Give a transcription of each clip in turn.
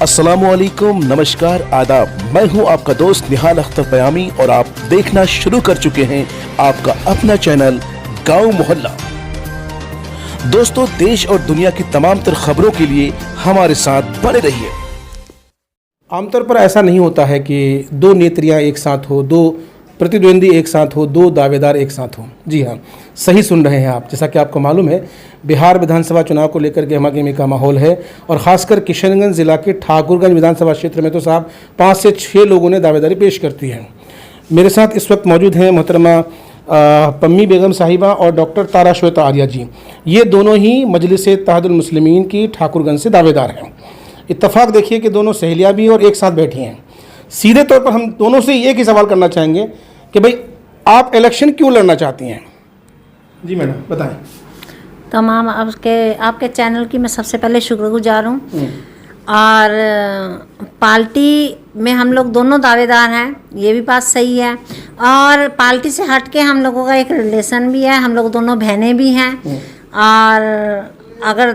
अस्सलामुअलैकुम, नमस्कार, आदाब। मैं हूं आपका दोस्त निहाल अख्तर बयामी और आप देखना शुरू कर चुके हैं आपका अपना चैनल गांव मोहल्ला। दोस्तों, देश और दुनिया की तमाम तर खबरों के लिए हमारे साथ बने रहिए। आमतौर पर ऐसा नहीं होता है कि दो नेत्रियां एक साथ हो, दो प्रतिद्वंदी एक साथ हो, दो दावेदार एक साथ हो। जी हाँ, सही सुन रहे हैं आप। जैसा कि आपको मालूम है, बिहार विधानसभा चुनाव को लेकर गहमा-गहमी का माहौल है और ख़ासकर किशनगंज ज़िला के ठाकुरगंज विधानसभा क्षेत्र में तो साहब 5 से 6 लोगों ने दावेदारी पेश करती है। मेरे साथ इस वक्त मौजूद हैं मोहतरमा पम्मी बेगम साहिबा और डॉक्टर तारा श्वेता आर्या जी। ये दोनों ही मजलिस-ए-इत्तेहादुल मुस्लिमीन की ठाकुरगंज से दावेदार हैं। इत्तफाक देखिए कि दोनों सहेलियाँ भी और एक साथ बैठी हैं। सीधे तौर पर हम दोनों से एक ही सवाल करना चाहेंगे कि भाई आप इलेक्शन क्यों लड़ना चाहती हैं? जी मैडम, बताएं। तमाम आपके चैनल की मैं सबसे पहले शुक्रगुजार हूँ और पार्टी में हम लोग दोनों दावेदार हैं, ये भी बात सही है। और पार्टी से हट के हम लोगों का एक रिलेशन भी है, हम लोग दोनों बहनें भी हैं। और अगर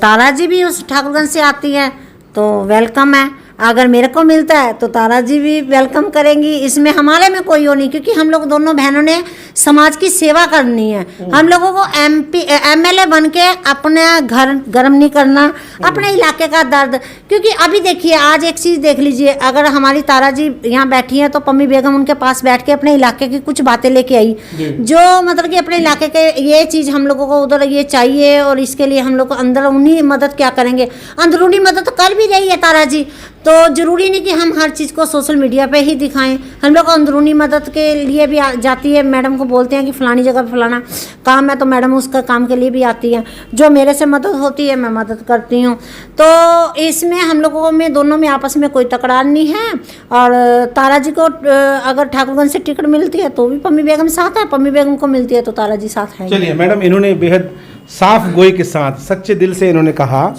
तारा जी भी उस ठाकुरगंज से आती है तो वेलकम है, अगर मेरे को मिलता है तो तारा जी भी वेलकम करेंगी। इसमें हमारे में कोई वो नहीं, क्योंकि हम लोग दोनों बहनों ने समाज की सेवा करनी है। हम लोगों को एमएलए बन के अपने घर गर्म नहीं करना, अपने इलाके का दर्द। क्योंकि अभी देखिए, आज एक चीज़ देख लीजिए, अगर हमारी तारा जी यहाँ बैठी हैं तो पम्मी बेगम उनके पास बैठ के अपने इलाके की कुछ बातें लेके आई, जो मतलब कि अपने इलाके के ये चीज़ हम लोगों को उधर ये चाहिए और इसके लिए हम लोग को अंदर उन्हीं मदद क्या करेंगे। अंदरूनी मदद तो कर भी रही है तारा जी, तो ज़रूरी नहीं कि हम हर चीज़ को सोशल मीडिया पे ही दिखाएं। हम लोग अंदरूनी मदद के लिए भी जाती है, मैडम को बोलते हैं कि फ़लानी जगह पे फ़लाना काम है तो मैडम उसका काम के लिए भी आती है। जो मेरे से मदद होती है मैं मदद करती हूँ। तो इसमें हम लोगों में दोनों में आपस में कोई तकरार नहीं है। और तारा जी को अगर ठाकुरगंज से टिकट मिलती है तो भी पम्मी बेगम साथ है, पम्मी बेगम को मिलती है तो तारा जी साथ है। चलिए मैडम, इन्होंने बेहद साफ गोई के साथ सच्चे दिल से इन्होंने कहा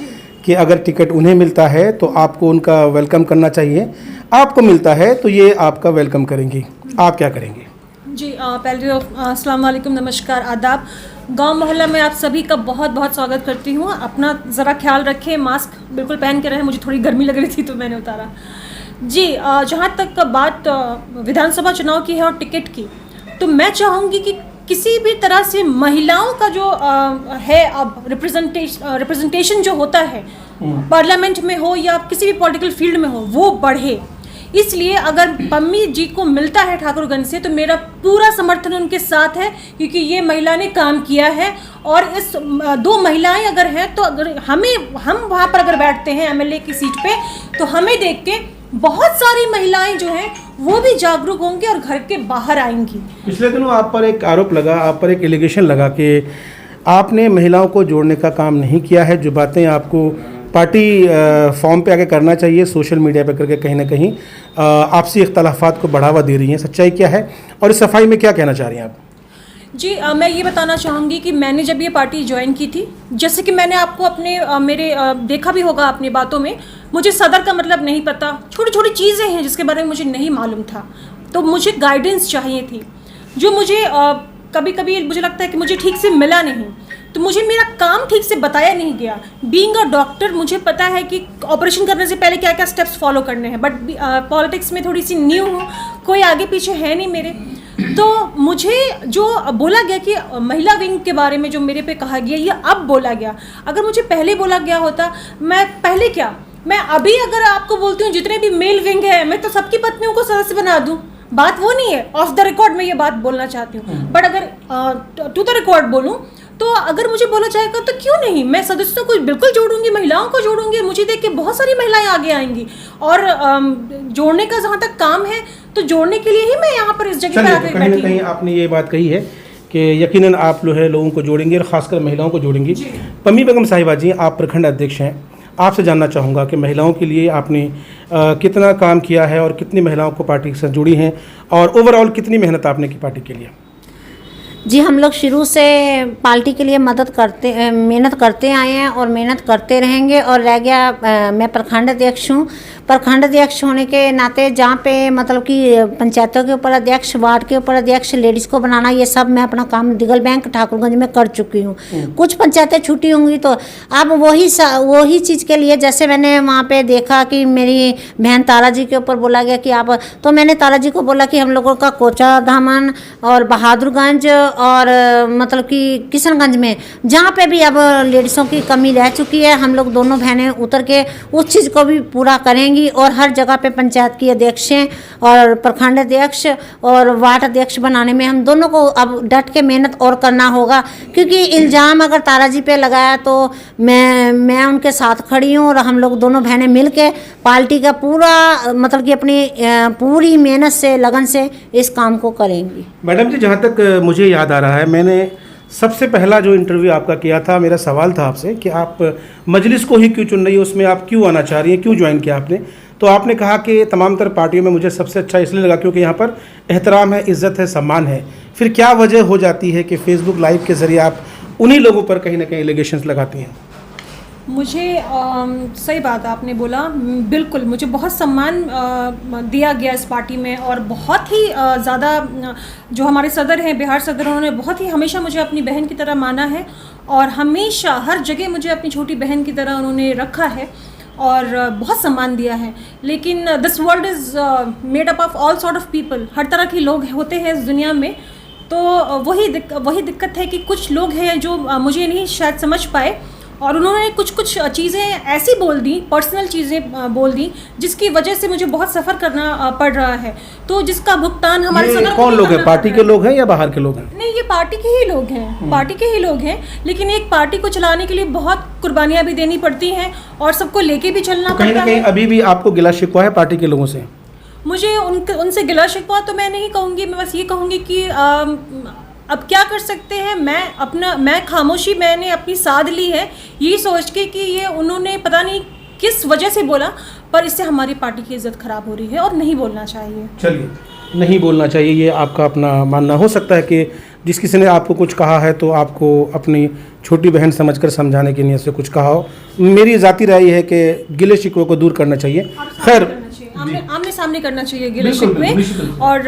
कि अगर टिकट उन्हें मिलता है तो आपको उनका वेलकम करना चाहिए, आपको मिलता है तो ये आपका वेलकम करेंगी। आप क्या करेंगे? जी, पहले तो अस्सलाम वालेकुम, नमस्कार, आदाब। गांव मोहल्ला में आप सभी का बहुत बहुत स्वागत करती हूँ। अपना ज़रा ख्याल रखें, मास्क बिल्कुल पहन के रहें। मुझे थोड़ी गर्मी लग रही थी तो मैंने उतारा। जी, जहाँ तक बात विधानसभा चुनाव की है और टिकट की, तो मैं चाहूँगी कि किसी भी तरह से महिलाओं का जो है अब रिप्रेजेंटेशन जो होता है पार्लियामेंट में हो या किसी भी पॉलिटिकल फील्ड में हो, वो बढ़े। इसलिए अगर पम्मी जी को मिलता है ठाकुरगंज से तो मेरा पूरा समर्थन उनके साथ है, क्योंकि ये महिला ने काम किया है। और इस 2 महिलाएं अगर हैं तो अगर हम वहाँ पर अगर बैठते हैं एमएलए की सीट पे, तो हमें देख के बहुत सारी महिलाएं जो हैं वो भी जागरूक होंगी और घर के बाहर आएंगी। पिछले दिनों आप पर एक आरोप लगा, आप पर एक एलिगेशन लगा कि आपने महिलाओं को जोड़ने का काम नहीं किया है। जो बातें आपको पार्टी फॉर्म पे आके करना चाहिए, सोशल मीडिया पे करके कहीं ना कहीं आपसी इख्तलाफात को बढ़ावा दे रही हैं। सच्चाई क्या है और इस सफाई में क्या कहना चाह रही हैं आप? जी, मैं ये बताना चाहूँगी कि मैंने जब ये पार्टी ज्वाइन की थी, जैसे कि मैंने आपको अपने देखा भी होगा अपनी बातों में, मुझे सदर का मतलब नहीं पता, छोटी छोटी चीज़ें हैं जिसके बारे में मुझे नहीं मालूम था। तो मुझे गाइडेंस चाहिए थी, जो मुझे कभी कभी मुझे लगता है कि मुझे ठीक से मिला नहीं, तो मुझे मेरा काम ठीक से बताया नहीं गया। बीइंग अ डॉक्टर मुझे पता है कि ऑपरेशन करने से पहले क्या क्या स्टेप्स फॉलो करने हैं, बट पॉलिटिक्स में थोड़ी सी न्यू हूँ, कोई आगे पीछे है नहीं मेरे। तो मुझे जो बोला गया कि महिला विंग के बारे में जो मेरे पे कहा गया, ये अब बोला गया। अगर मुझे पहले बोला गया होता, मैं पहले क्या, मैं अभी अगर आपको बोलती हूँ जितने भी मेल विंग है मैं तो सबकी पत्नियों को सदस्य बना दूँ। बात वो नहीं है, ऑफ द रिकॉर्ड में ये बात बोलना चाहती हूँ, बट अगर टू द रिकॉर्ड बोलूँ तो अगर मुझे बोला जाएगा तो क्यों नहीं, मैं सदस्यों को बिल्कुल जोड़ूंगी, महिलाओं को जोड़ूंगी। मुझे देख के बहुत सारी महिलाएं आगे आएंगी और जोड़ने का जहाँ तक काम है तो जोड़ने के लिए ही मैं यहाँ पर इस जगह पर आकर बैठी हूँ। कहीं आपने ये बात कही है कि यकीनन आप जो है लोगों को जोड़ेंगे और ख़ासकर महिलाओं को जोड़ेंगी। पम्मी बेगम साहिबा जी, आप प्रखंड अध्यक्ष हैं, आपसे जानना चाहूँगा कि महिलाओं के लिए आपने कितना काम किया है और कितनी महिलाओं को पार्टी से जुड़ी हैं और ओवरऑल कितनी मेहनत आपने की पार्टी के लिए? जी, हम लोग शुरू से पार्टी के लिए मेहनत करते आए हैं और मेहनत करते रहेंगे। और रह गया मैं प्रखंड अध्यक्ष हूँ। प्रखंड अध्यक्ष होने के नाते जहाँ पे मतलब कि पंचायतों के ऊपर अध्यक्ष, वार्ड के ऊपर अध्यक्ष, लेडीज़ को बनाना, ये सब मैं अपना काम दिगल बैंक ठाकुरगंज में कर चुकी हूँ। कुछ पंचायतें छूटी होंगी तो अब वही चीज़ के लिए, जैसे मैंने वहाँ पे देखा कि मेरी बहन तारा जी के ऊपर बोला गया कि आप, तो मैंने तारा जी को बोला कि हम लोगों का कोचा धामन और बहादुरगंज और मतलब कि किशनगंज में जहाँ पे भी अब लेडीज़ों की कमी रह चुकी है, हम लोग दोनों बहनें उतर के उस चीज़ को भी पूरा करेंगी। और हर जगह पे पंचायत की अध्यक्षें और प्रखंड अध्यक्ष और वार्ड अध्यक्ष बनाने में हम दोनों को अब डट के मेहनत और करना होगा, क्योंकि इल्ज़ाम अगर तारा जी पे लगाया तो मैं उनके साथ खड़ी हूँ और हम लोग दोनों बहनें मिल के पार्टी का पूरा मतलब कि अपनी पूरी मेहनत से, लगन से इस काम को करेंगी। मैडम जी, जहाँ तक मुझे याद आ रहा है, मैंने सबसे पहला जो इंटरव्यू आपका किया था, मेरा सवाल था आपसे कि आप मजलिस को ही क्यों चुन रही है, उसमें आप क्यों आना चाह रही हैं, क्यों ज्वाइन किया आपने। तो आपने कहा कि तमाम तर पार्टियों में मुझे सबसे अच्छा इसलिए लगा क्योंकि यहाँ पर एहतराम है, इज़्ज़त है, सम्मान है। फिर क्या वजह हो जाती है कि फेसबुक लाइव के ज़रिए आप उन्हीं लोगों पर कहीं ना कहीं एलिगेशंस लगाती हैं? मुझे सही बात आपने बोला, बिल्कुल मुझे बहुत सम्मान दिया गया इस पार्टी में। और बहुत ही ज़्यादा जो हमारे सदर हैं, बिहार सदर, उन्होंने बहुत ही हमेशा मुझे अपनी बहन की तरह माना है और हमेशा हर जगह मुझे अपनी छोटी बहन की तरह उन्होंने रखा है और बहुत सम्मान दिया है। लेकिन this world is made up of all sort of people, हर तरह के लोग होते हैं इस दुनिया में। तो वही दिक्कत है कि कुछ लोग हैं जो मुझे नहीं शायद समझ पाए और उन्होंने कुछ चीज़ें ऐसी बोल दी, पर्सनल चीज़ें बोल दी, जिसकी वजह से मुझे बहुत सफ़र करना पड़ रहा है। तो जिसका भुगतान हमारे सदर कौन लोग हैं? पार्टी के लोग हैं या बाहर के लोग हैं? नहीं, ये पार्टी के ही लोग हैं, पार्टी के ही लोग हैं। लेकिन एक पार्टी को चलाने के लिए बहुत कुर्बानियाँ भी देनी पड़ती हैं और सबको लेके भी चलना तो कहीं पड़ता ना कहीं है। अभी भी आपको गिला शिकवा है पार्टी के लोगों से? मुझे उनसे गिला शिकवा तो मैं नहीं कहूँगी, मैं बस ये कहूँगी कि अब क्या कर सकते हैं। मैं खामोशी मैंने अपनी साध ली है, ये सोच के कि ये उन्होंने पता नहीं किस वजह से बोला, पर इससे हमारी पार्टी की इज्जत खराब हो रही है और नहीं बोलना चाहिए। चलिए, नहीं बोलना चाहिए, ये आपका अपना मानना हो सकता है कि जिस किसी ने आपको कुछ कहा है तो आपको अपनी छोटी बहन समझकर समझाने की नीयत से कुछ कहा हो। मेरी ज़ाती राय है कि गिले शिकवे को दूर करना चाहिए। खैर, आमने सामने करना चाहिए गिले शिकवे। और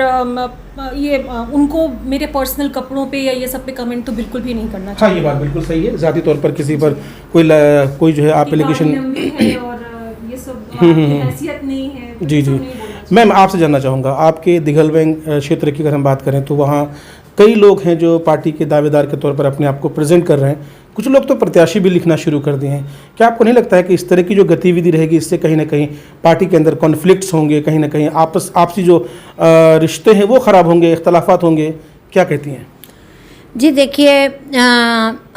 ये उनको मेरे पर्सनल कपड़ों पे या ये सब पे कमेंट तो बिल्कुल भी नहीं करना चाहिए। हाँ, ये बात बिल्कुल सही है। ज़ाती तौर पर किसी पर कोई जो है आप एलिगेशन और ये सब हैसियत नहीं है। जी। मैम, आपसे जानना चाहूँगा, आपके दिघल बैंक क्षेत्र की अगर हम बात करें तो वहाँ कई लोग हैं जो पार्टी के दावेदार के तौर पर अपने आप को प्रेजेंट कर रहे हैं। कुछ लोग तो प्रत्याशी भी लिखना शुरू कर दिए हैं। क्या आपको नहीं लगता है कि इस तरह की जो गतिविधि रहेगी, इससे कहीं ना कहीं पार्टी के अंदर कॉन्फ्लिक्ट्स होंगे, कहीं ना कहीं आपसी जो रिश्ते हैं वो ख़राब होंगे, इख्तलाफात होंगे? क्या कहती हैं? जी देखिए,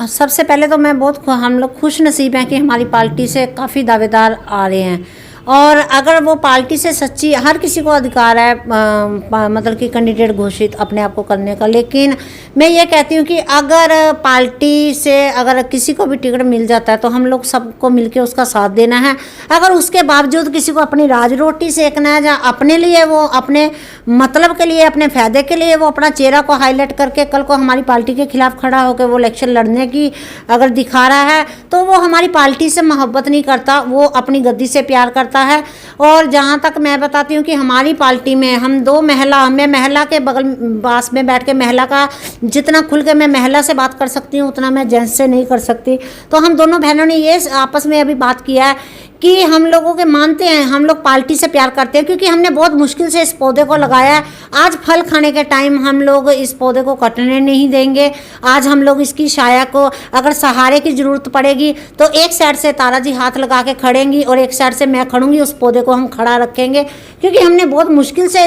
सबसे पहले तो हम लोग खुश नसीब हैं कि हमारी पार्टी से काफ़ी दावेदार आ रहे हैं। और अगर वो पार्टी से सच्ची, हर किसी को अधिकार है मतलब कि कैंडिडेट घोषित अपने आप को करने का। लेकिन मैं ये कहती हूँ कि अगर पार्टी से अगर किसी को भी टिकट मिल जाता है तो हम लोग सबको मिलके उसका साथ देना है। अगर उसके बावजूद किसी को अपनी राज रोटी सेकना है, या अपने लिए वो अपने मतलब के लिए, अपने फ़ायदे के लिए वो अपना चेहरा को हाईलाइट करके कल को हमारी पार्टी के खिलाफ खड़ा होकर वो इलेक्शन लड़ने की अगर दिखा रहा है, तो वो हमारी पार्टी से मोहब्बत नहीं करता, वो अपनी गद्दी से प्यार करता है। और जहाँ तक मैं बताती हूँ कि हमारी पार्टी में हम दो महिला, मैं महिला के बगल पास में बैठ के महिला का जितना खुल के मैं महिला से बात कर सकती हूँ उतना मैं जेंट्स से नहीं कर सकती। तो हम दोनों बहनों ने ये आपस में अभी बात किया है कि हम लोगों के मानते हैं, हम लोग पार्टी से प्यार करते हैं, क्योंकि हमने बहुत मुश्किल से इस पौधे को लगाया है। आज फल खाने के टाइम हम लोग इस पौधे को कटने नहीं देंगे। आज हम लोग इसकी छाया को, अगर सहारे की ज़रूरत पड़ेगी तो एक साइड से तारा जी हाथ लगा के खड़ेंगी और एक साइड से मैं खड़ूंगी, उस पौधे को हम खड़ा रखेंगे। क्योंकि हमने बहुत मुश्किल से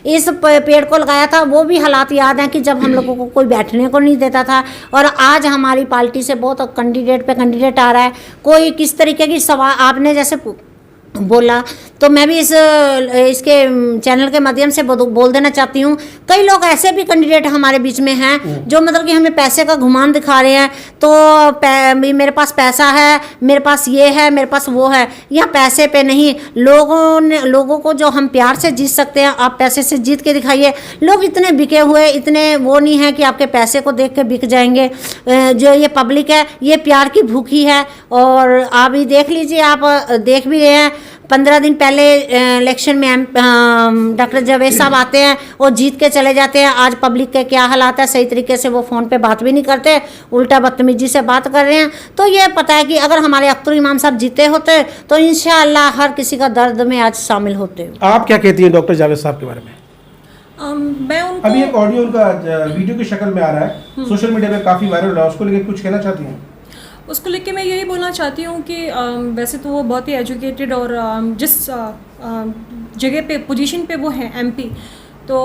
इस पेड़ को लगाया था। वो भी हालात याद हैं कि जब हम लोगों को कोई बैठने को नहीं देता था। और आज हमारी पार्टी से बहुत कैंडिडेट पे कैंडिडेट आ रहा है। कोई किस तरीके की सवाल आपने जैसे बोला तो मैं भी इसके चैनल के माध्यम से बोल देना चाहती हूँ, कई लोग ऐसे भी कैंडिडेट हमारे बीच में हैं जो मतलब कि हमें पैसे का घुमान दिखा रहे हैं। तो मेरे पास पैसा है, मेरे पास ये है, मेरे पास वो है। या पैसे पे नहीं, लोगों को जो हम प्यार से जीत सकते हैं आप पैसे से जीत के दिखाइए। लोग इतने बिके हुए, इतने वो नहीं है कि आपके पैसे को देख के बिक जाएंगे। जो ये पब्लिक है ये प्यार की भूखी है। और आप ही देख लीजिए, आप देख भी रहे हैं 15 दिन पहले इलेक्शन में डॉक्टर जावेद साहब आते हैं और जीत के चले जाते हैं। आज पब्लिक के क्या हालात है, सही तरीके से वो फ़ोन पे बात भी नहीं करते, उल्टा बदतमीजी से बात कर रहे हैं। तो ये पता है कि अगर हमारे अख्तर इमाम साहब जीते होते तो इंशाअल्लाह हर किसी का दर्द में आज शामिल होते। आप क्या कहती हैं डॉक्टर जावेद साहब के बारे में? मैं उनको अभी एक ऑडियो उनका वीडियो की शक्ल में आ रहा है, सोशल मीडिया पे काफ़ी वायरल हो रहा है, उसको लेकर कुछ कहना चाहती हैं? उसको लेके मैं यही बोलना चाहती हूँ कि वैसे तो वो बहुत ही एजुकेटेड और जिस जगह पे पोजीशन पे वो हैं एमपी, तो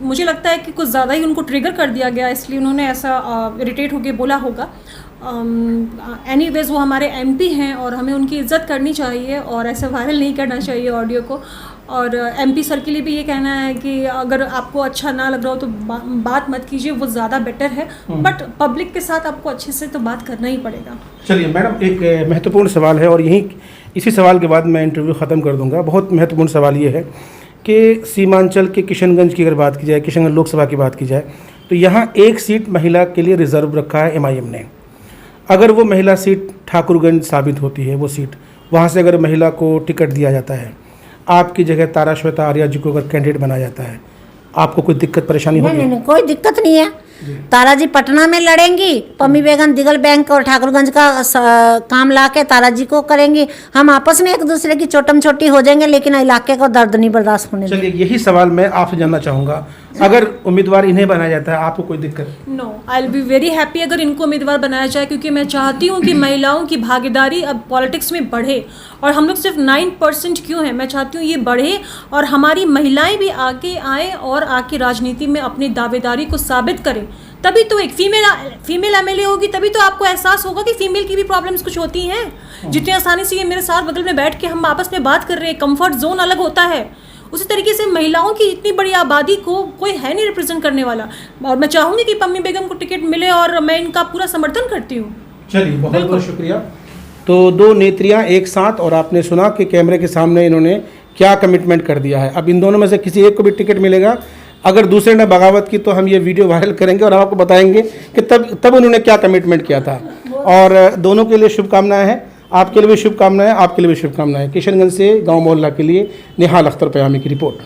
मुझे लगता है कि कुछ ज़्यादा ही उनको ट्रिगर कर दिया गया, इसलिए उन्होंने ऐसा इरिटेट होकर बोला होगा। एनीवेज वो हमारे एमपी हैं और हमें उनकी इज़्ज़त करनी चाहिए और ऐसे वायरल नहीं करना चाहिए ऑडियो को। और एमपी सर के लिए भी ये कहना है कि अगर आपको अच्छा ना लग रहा हो तो बात मत कीजिए, वो ज़्यादा बेटर है। बट पब्लिक के साथ आपको अच्छे से तो बात करना ही पड़ेगा। चलिए मैडम, एक महत्वपूर्ण सवाल है और इसी सवाल के बाद मैं इंटरव्यू ख़त्म कर दूंगा। बहुत महत्वपूर्ण सवाल ये है कि सीमांचल के किशनगंज की अगर बात की जाए, किशनगंज लोकसभा की बात की जाए, तो यहाँ एक सीट महिला के लिए रिजर्व रखा है MIM ने। अगर वो महिला सीट ठाकुरगंज साबित होती है, वो सीट वहाँ से अगर महिला को टिकट दिया जाता है, आपकी जगह तारा श्वेता आर्या जी को अगर कैंडिडेट बनाया जाता है, आपको कोई दिक्कत परेशानी होगी? नहीं, कोई दिक्कत नहीं है। तारा जी पटना में लड़ेंगी, पम्मी बेगम दिगल बैंक और ठाकुरगंज का काम ला के तारा जी को करेंगी। हम आपस में एक दूसरे की चोटम छोटी हो जाएंगे, लेकिन इलाके को दर्द नहीं बर्दाश्त होने। चलिए यही सवाल मैं आपसे जानना चाहूँगा, अगर उम्मीदवार इन्हें बनाया जाता है आपको कोई दिक्कत? No, I will be very happy अगर इनको उम्मीदवार बनाया जाए, क्योंकि मैं चाहती हूँ कि महिलाओं की भागीदारी अब पॉलिटिक्स में बढ़े। और हम लोग सिर्फ 9% क्यों हैं, मैं चाहती हूँ ये बढ़े और हमारी महिलाएं भी आगे आएँ और आके राजनीति में अपनी दावेदारी को साबित करें। तभी तो एक फीमेल MLA होगी, तभी तो आपको एहसास होगा कि फीमेल की भी प्रॉब्लम्स कुछ होती हैं। जितनी आसानी से ये मेरे साथ बगल में बैठ के हम आपस में बात कर रहे हैं, कंफर्ट जोन अलग होता है। उसी तरीके से महिलाओं की इतनी बड़ी आबादी को कोई है नहीं रिप्रेजेंट करने वाला। और मैं चाहूँगी कि पम्मी बेगम को टिकट मिले और मैं इनका पूरा समर्थन करती हूँ। चलिए बहुत बहुत शुक्रिया। तो दो नेत्रियाँ एक साथ, और आपने सुना कि कैमरे के सामने इन्होंने क्या कमिटमेंट कर दिया है। अब इन दोनों में से किसी एक को भी टिकट मिलेगा, अगर दूसरे ने बगावत की तो हम ये वीडियो वायरल करेंगे और आपको बताएंगे कि तब उन्होंने क्या कमिटमेंट किया था। और दोनों के लिए शुभकामनाएं हैं, आपके लिए भी शुभकामनाएं, आपके लिए भी शुभकामनाएं। किशनगंज से गांव मोहल्ला के लिए निहाल अख्तर पयामी की रिपोर्ट।